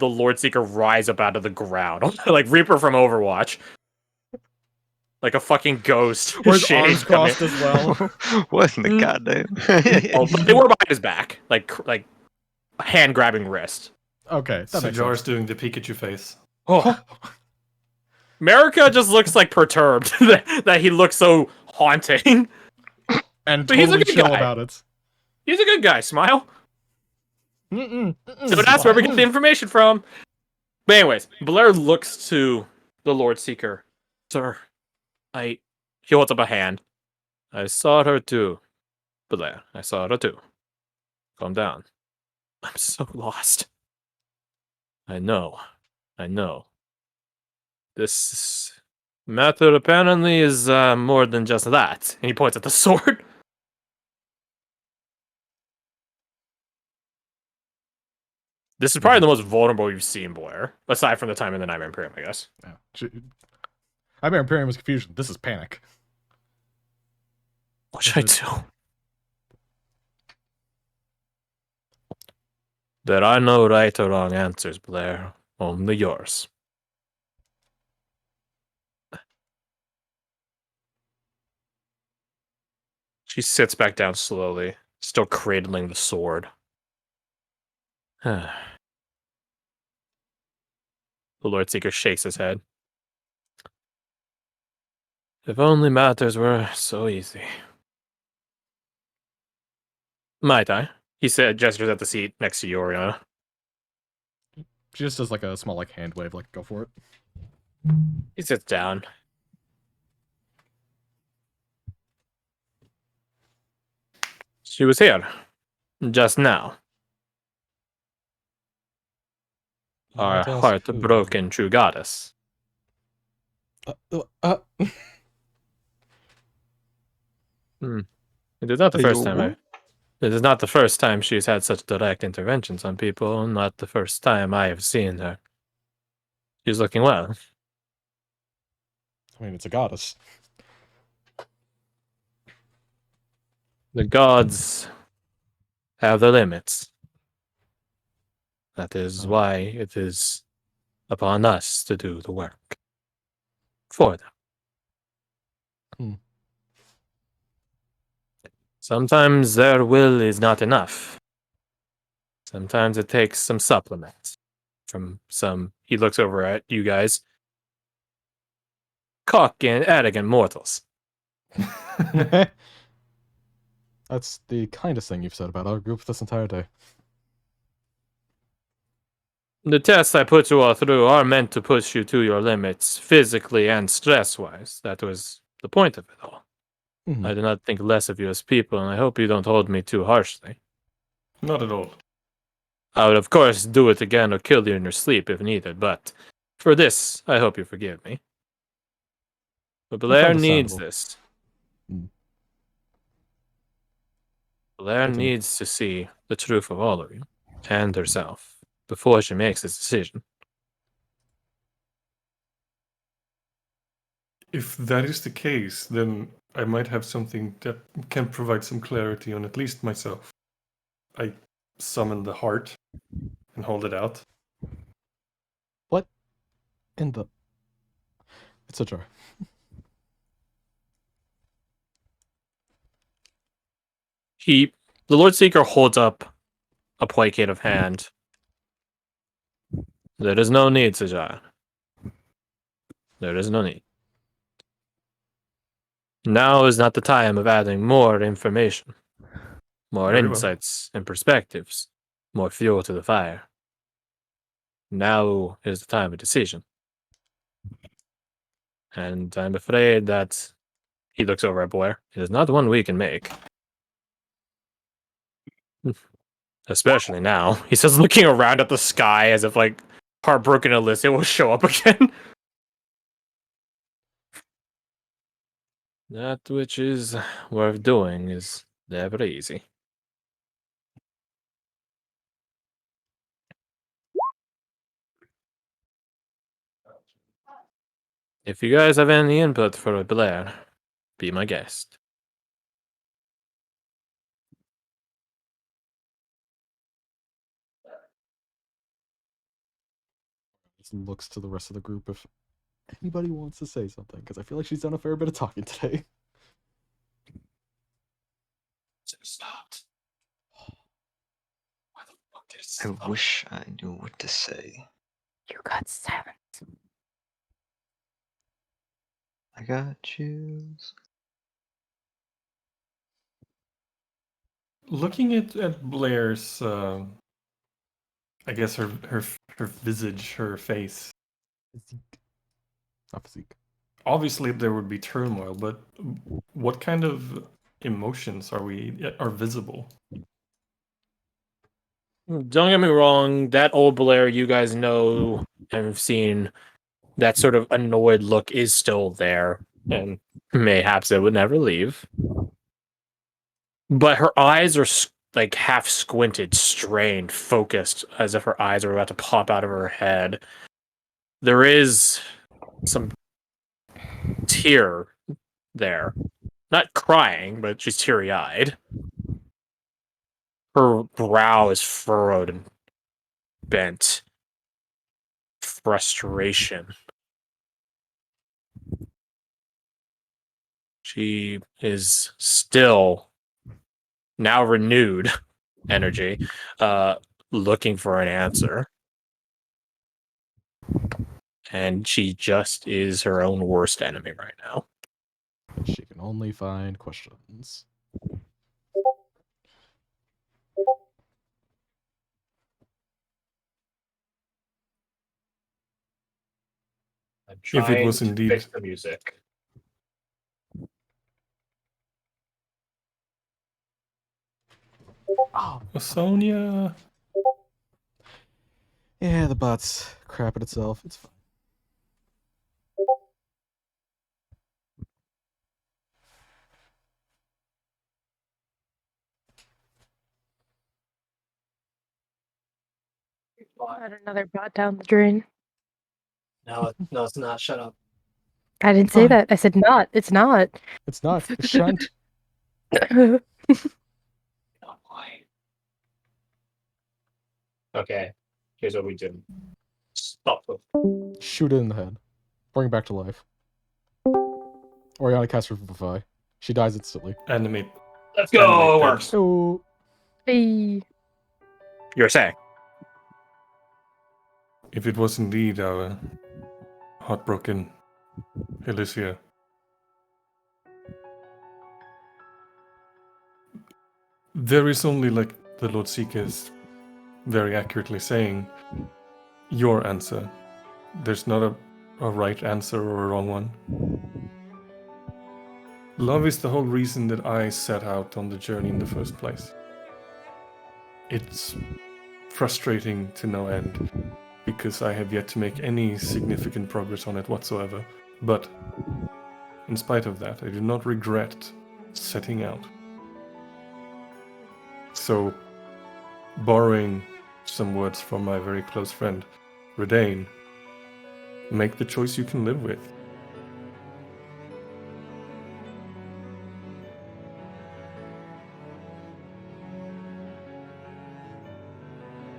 the Lord Seeker rise up out of the ground, like Reaper from Overwatch, like a fucking ghost. Or his arms crossed as well. What in the goddamn? Oh, but they were behind his back, like hand grabbing wrist. Okay, that makes Cigar's sense. doing the Pikachu face. Oh, America just looks like perturbed that he looks so haunting. And But he's a totally good chill guy. about it. He's a good guy. Smile. Mm-mm, So that's where we get the information from. But anyways, Blair looks to the Lord Seeker. Sir, he holds up a hand. I saw her too, Blair. I saw her too. Calm down. I'm so lost. I know. This matter apparently is more than just that. And he points at the sword. This is probably the most vulnerable you've seen Blair, aside from the time in the Nightmare Imperium, I guess. Yeah. Nightmare Imperium was confusion. This is panic. What should I do? There are no right or wrong answers, Blair. Only yours. She sits back down slowly, still cradling the sword. The Lord Seeker shakes his head. If only matters were so easy. Might I? He said, gestures at the seat next to you, Oriana. She just does like a small like hand wave, like go for it. He sits down. She was here. Just now. Our heartbroken true goddess. It is not the first time It is not the first time she's had such direct interventions on people, not the first time I have seen her. She's looking well. I mean, it's a goddess. The gods have their limits. That is why it is upon us to do the work for them. Sometimes their will is not enough. Sometimes it takes some supplements from some, he looks over at you guys, cock and arrogant mortals. That's the kindest thing you've said about our group this entire day. The tests I put you all through are meant to push you to your limits, physically and stress-wise. That was the point of it all. I do not think less of you as people, and I hope you don't hold me too harshly. Not at all. I would, of course, do it again or kill you in your sleep if needed, but for this, I hope you forgive me. But Blair needs this. Blair needs to see the truth of all of you, and herself, before she makes this decision. If that is the case, then I might have something that can provide some clarity on at least myself. I summon the heart and hold it out. What in the... It's a jar. The Lord Seeker holds up a placative hand. There is no need, Sajar. There is no need. Now is not the time of adding more information, more insights and perspectives, more fuel to the fire. Now is the time of decision. And I'm afraid that he looks over at Blair. It is not one we can make. Especially now. He says, looking around at the sky as if, like, heartbroken Alyssa will show up again. That which is worth doing is never easy. If you guys have any input for Blair, be my guest. Just looks to the rest of the group if anybody wants to say something, because I feel like she's done a fair bit of talking today. Stopped. Why the fuck did it I stop? wish I knew what to say. You got silent. I got chills. Looking at Blair's, I guess her visage, her face. Physique. Not physique. Obviously, there would be turmoil, but what kind of emotions are visible? Don't get me wrong, that old Blair you guys know and have seen, that sort of annoyed look is still there, and mayhaps it would never leave. But her eyes are like half squinted, strained, focused, as if her eyes are about to pop out of her head. There is some tear there. Not crying, but she's teary-eyed. Her brow is furrowed and bent. Frustration. She is still, now renewed energy, looking for an answer. And she just is her own worst enemy right now. And she can only find questions. I'm If it was trying to indeed- fix the music. Oh, Sonia. yeah, the bot's crapping itself. It's fine. Got another bot down the drain. No, it's not. Shut up. I didn't say Fine. that. I said not. It's not. It's not. It shan't. Not why. Okay, here's what we do. Stop. Shoot it in the head. Bring it back to life. Oriana casts Revivify. She dies instantly. Animate. Let's go. Animate It that. works. Oh, Hey. You're saying. If it was indeed our heartbroken Alicia, there is only, like the Lord Seeker is very accurately saying, your answer. There's not a right answer or a wrong one. Love is the whole reason that I set out on the journey in the first place. It's frustrating to no end, because I have yet to make any significant progress on it whatsoever. But, in spite of that, I do not regret setting out. So, borrowing some words from my very close friend, Redane, make the choice you can live with.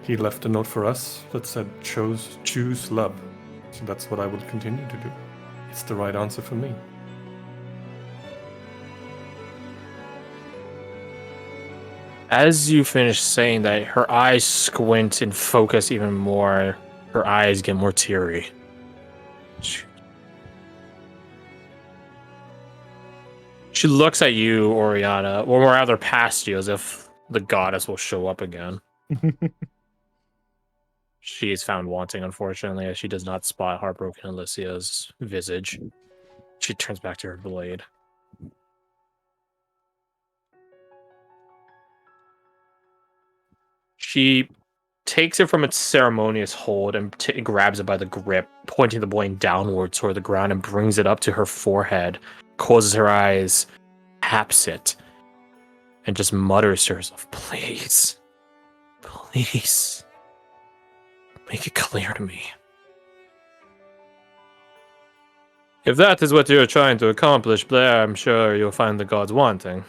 He left a note for us that said, choose love. So that's what I will continue to do. It's the right answer for me. As you finish saying that, her eyes squint and focus even more. Her eyes get more teary. She looks at you, Oriana, or rather past you, as if the goddess will show up again. She is found wanting, unfortunately, as she does not spot heartbroken Alicia's visage. She turns back to her blade. She takes it from its ceremonious hold and grabs it by the grip, pointing the blade downward toward the ground and brings it up to her forehead, closes her eyes, taps it, and just mutters to herself, "Please, please, make it clear to me. If that is what you're trying to accomplish, Blair, I'm sure you'll find the gods wanting.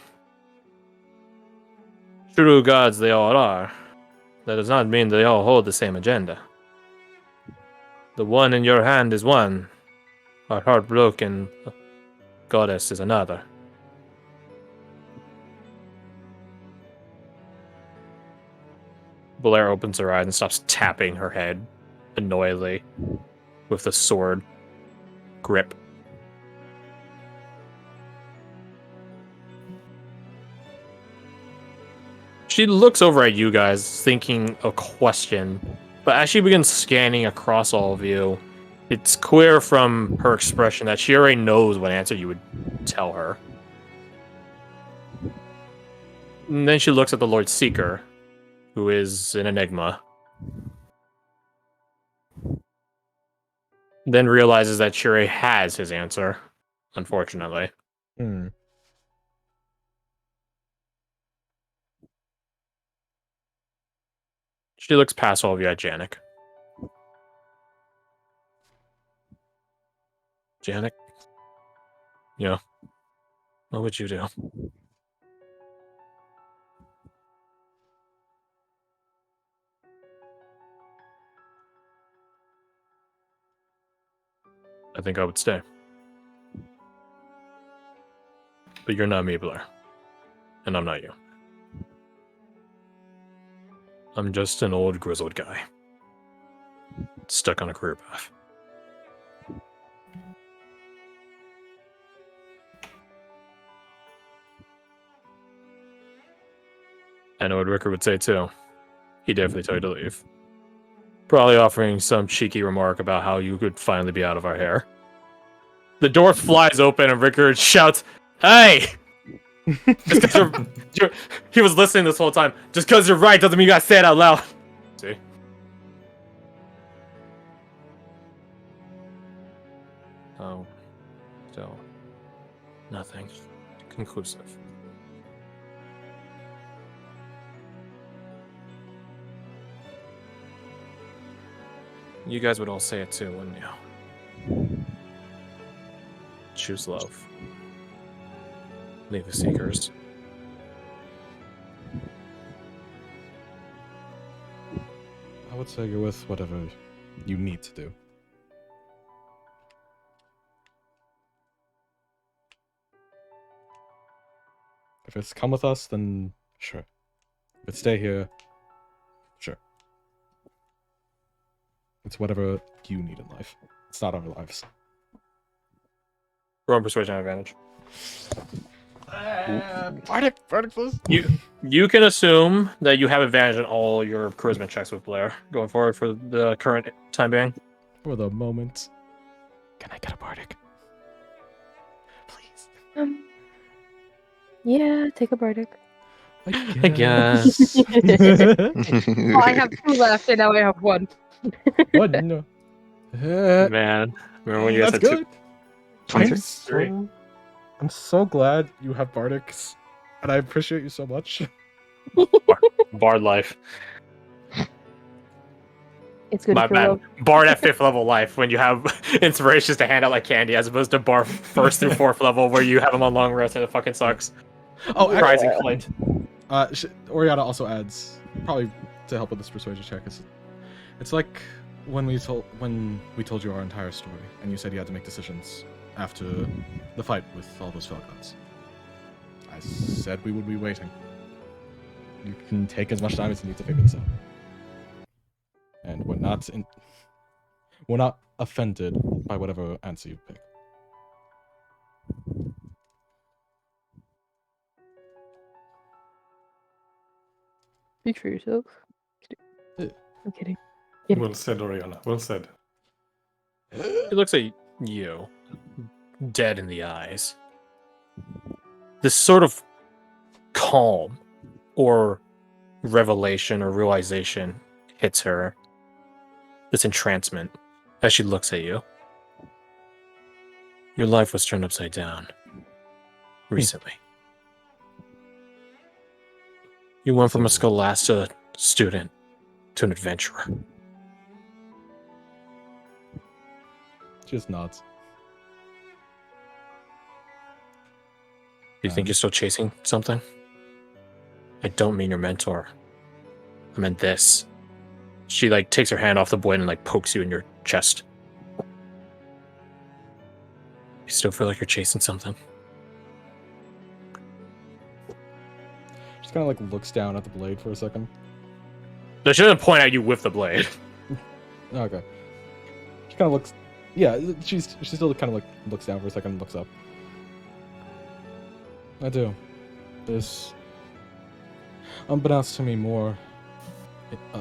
True gods they all are. That does not mean they all hold the same agenda. The one in your hand is one. Our heartbroken goddess is another. Blair opens her eyes and stops tapping her head annoyedly with the sword grip. She looks over at you guys, thinking a question, but as she begins scanning across all of you, it's clear from her expression that she already knows what answer you would tell her. And then she looks at the Lord Seeker, who is an enigma. Then realizes that she already has his answer, unfortunately. Hmm. She looks past all of you at Janik. Janik? Yeah. What would you do? I think I would stay. But you're not me, Blair. And I'm not you. I'm just an old, grizzled guy. Stuck on a career path. I know what Ricker would say too. He'd definitely tell you to leave. Probably offering some cheeky remark about how you could finally be out of our hair. The door flies open and Ricker shouts, "Hey!" Just 'cause he was listening this whole time. Just because you're right doesn't mean you gotta say it out loud. See? Oh. Still. Nothing. Conclusive. You guys would all say it too, wouldn't you? Choose love. Leave the Seekers. I would say go with whatever you need to do. If it's come with us, then sure. If it's stay here, sure. It's whatever you need in life. It's not our lives. Roll persuasion advantage. Verdict, please. You can assume that you have advantage in all your charisma checks with Blair going forward for the current time being. For the moment. Can I get a bardic? Please. Yeah, take a bardic. I guess. Oh, I have 2 left, and now I have 1. What? No. Man, remember when you guys That's had good. Twenty-three? I'm so glad you have bardics, and I appreciate you so much. Bard life? It's good My for bad. love. Bard at 5th level life when you have inspirations to hand out like candy, as opposed to Bar 1st through 4th level where you have them on long rest and it fucking sucks. Oh, Rising Clint. Oriana also adds, probably to help with this persuasion check, it's like when we told you our entire story, and you said you had to make decisions after the fight with all those Falcons. I said we would be waiting. You can take as much time as you need to figure this out. And we're not offended by whatever answer you pick. Speak for yourself. Yeah. I'm kidding. Well said, Oriana. Well said. He looks at you, dead in the eyes. This sort of calm or revelation or realization hits her. This entrancement as she looks at you. Your life was turned upside down recently. You went from a Scholastica student to an adventurer. Just nods. Do you think you're still chasing something? I don't mean your mentor. I meant this. She takes her hand off the blade and pokes you in your chest You still feel like you're chasing something. Just kind of like looks down at the blade for a second. They shouldn't point at you with the blade. Okay. She kind of looks. Yeah, she still kind of like looks down for a second and looks up. I do. There's, unbeknownst to me, more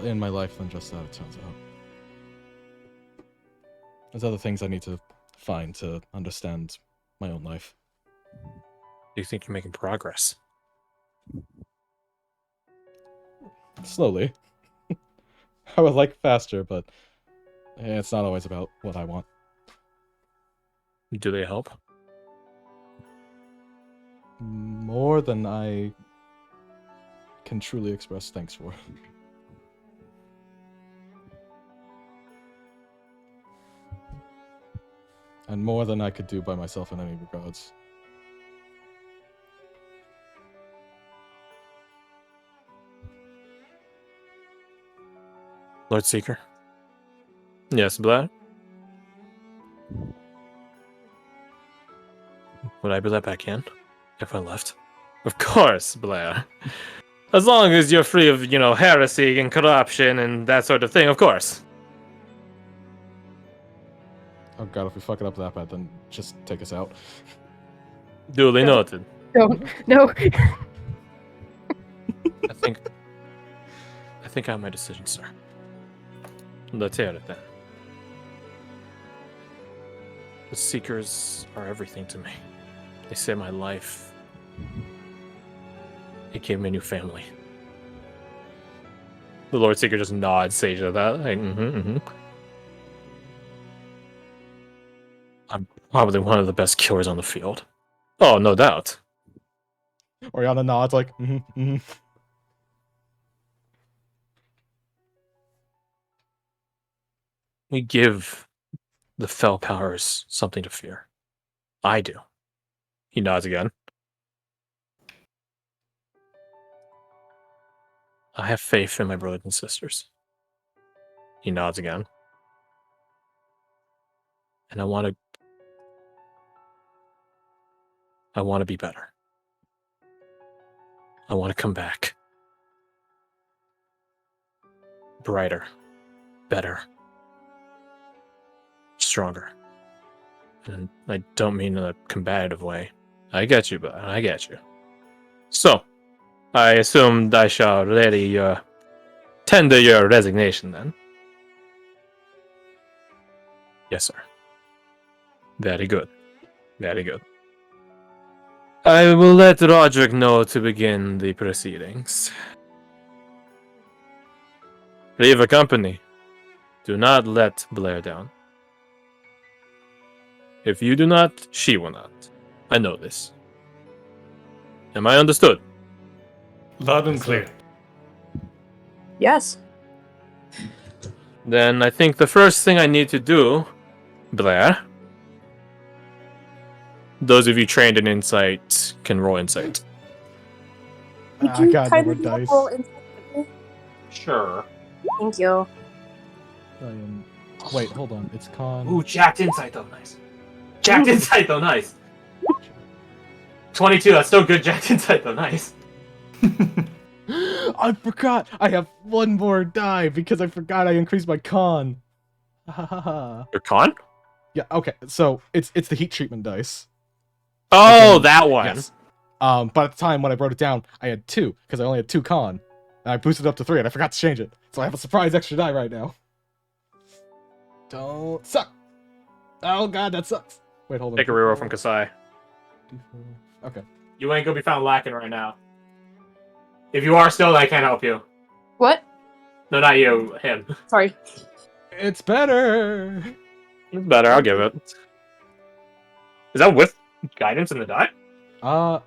in my life than just that, it turns out. There's other things I need to find to understand my own life. Do you think you're making progress? Slowly. I would like faster, but it's not always about what I want. Do they help? More than I can truly express thanks for. And more than I could do by myself in any regards. Lord Seeker? Yes, Blair? Would I be let back in if I left? Of course, Blair. As long as you're free of, heresy and corruption and that sort of thing, of course. Oh god, if we fuck it up that bad, then just take us out. Duly noted. Don't. No. I think I have my decision, sir. Let's hear it then. The Seekers are everything to me. They saved my life. It gave me a new family. The Lord Seeker just nods sage at that. Like, I'm probably one of the best killers on the field. Oh, no doubt. Oriana nods like, We give the Fell Powers something to fear. I do. He nods again. I have faith in my brothers and sisters. He nods again. And I want to be better. I want to come back. Brighter. Better. Stronger. And I don't mean in a combative way. I get you, but I get you. So, I assumed I shall ready tender your resignation then. Yes, sir. Very good. Very good. I will let Roderick know to begin the proceedings. Leave a company. Do not let Blair down. If you do not, she will not. I know this. Am I understood? Loud and clear. Yes. Then I think the first thing I need to do, Blair. Those of you trained in insight can roll insight. Would Ah, you God, kindly no more dice. roll insight with me? Sure. Thank you. Wait, hold on. It's con. Ooh, jacked insight though, nice. Jacked insight though, nice. 22, that's still good jacked insight though, nice. I forgot! I have one more die because I forgot I increased my con. Ha ha ha. Your con? Yeah, okay, so it's the heat treatment dice. Oh, Okay, that one. Yes. But at the time when I wrote it down, I had 2, because I only had 2 con. And I boosted it up to 3, and I forgot to change it. So I have a surprise extra die right now. Don't suck! Oh god, that sucks. Wait, hold on. Take a reroll from Kasai. Okay. You ain't gonna be found lacking right now. If you are still, I can't help you. What? No, not you, him. Sorry. It's better! It's better, I'll give it. Is that with guidance in the die? Oh,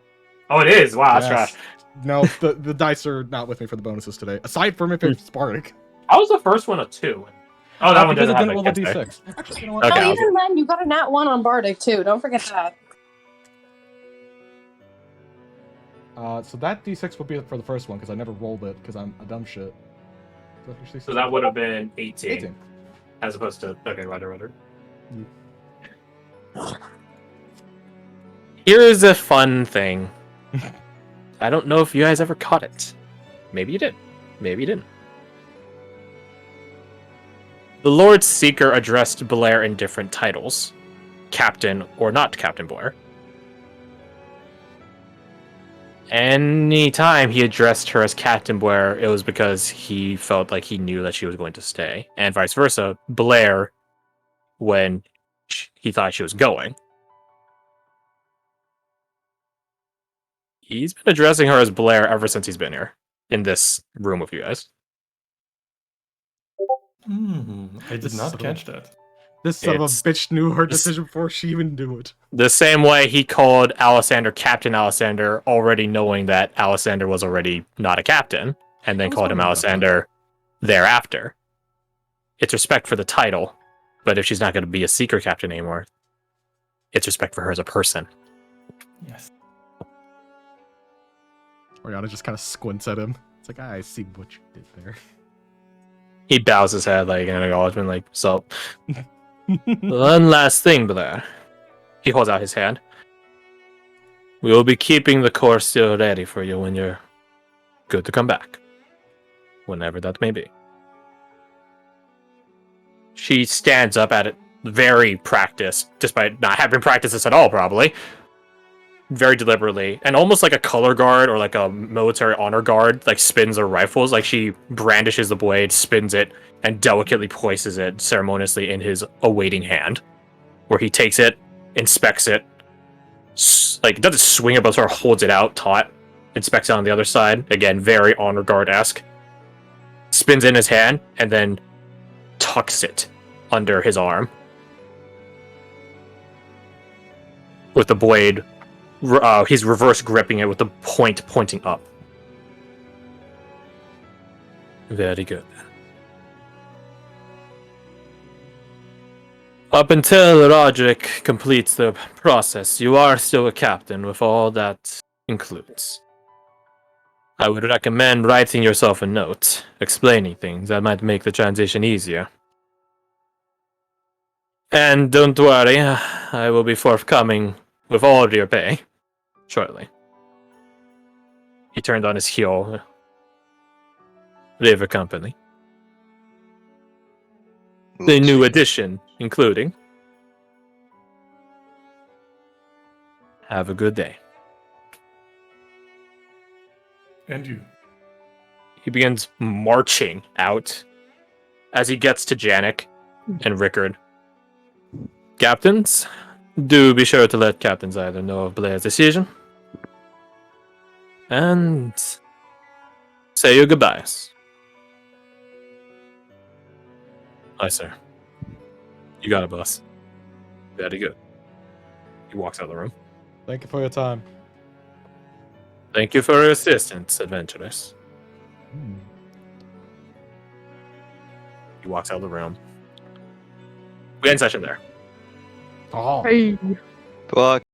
it is. Wow, that's yes. trash. No, the dice are not with me for the bonuses today. Aside from if it's Spartic. How was the first one a 2? Oh, that one because doesn't it have didn't a roll a D6. D6. Actually, you know what? Okay, Oh, I'll even then, you got a nat 1 on Bardic, too. Don't forget that. So that D6 would be for the first one, because I never rolled it, because I'm a dumb shit. So that would have been 18. 18. As opposed to... Okay, right. Here's a fun thing. I don't know if you guys ever caught it. Maybe you did. Maybe you didn't. The Lord Seeker addressed Blair in different titles. Captain or not Captain Blair. Anytime he addressed her as Captain Blair, it was because he felt like he knew that she was going to stay. And vice versa, Blair, when he thought she was going. He's been addressing her as Blair ever since he's been here. In this room with you guys. I did not catch that. This son of a It's- bitch knew her decision before she even knew it. The same way he called Alessander Captain Alessander, already knowing that Alessander was already not a captain, and then I was called him wondering about that. Alessander thereafter. It's respect for the title, but if she's not going to be a Seeker captain anymore, it's respect for her as a person. Yes. Oriana just kind of squints at him. It's like, I see what you did there. He bows his head like in acknowledgement, like, so. One last thing, Blair. He holds out his hand. We will be keeping the course still ready for you when you're good to come back. Whenever that may be. She stands up at it, very practiced, despite not having practiced this at all, probably. Very deliberately, and almost like a color guard or like a military honor guard, like spins her rifles. Like she brandishes the blade, spins it, and delicately places it ceremoniously in his awaiting hand, where he takes it, inspects it, like doesn't swing it, but sort of holds it out, taut, inspects it on the other side. Again, very honor guard-esque. Spins in his hand, and then tucks it under his arm, with the blade. He's reverse gripping it with the point pointing up. Very good. Up until Roderick completes the process, you are still a captain with all that includes. I would recommend writing yourself a note, explaining things that might make the transition easier. And don't worry, I will be forthcoming with all of your pay. Shortly. He turned on his heel. River Company. The new edition, including. Have a good day. And you. He begins marching out as he gets to Janik and Rickard. Captains, do be sure to let Captains either know of Blair's decision and say your goodbyes. Aye, sir. You got it, boss. Very good. He walks out of the room. Thank you for your time. Thank you for your assistance, adventurers. He walks out of the room. We end session there. Oh. Hey. Fuck.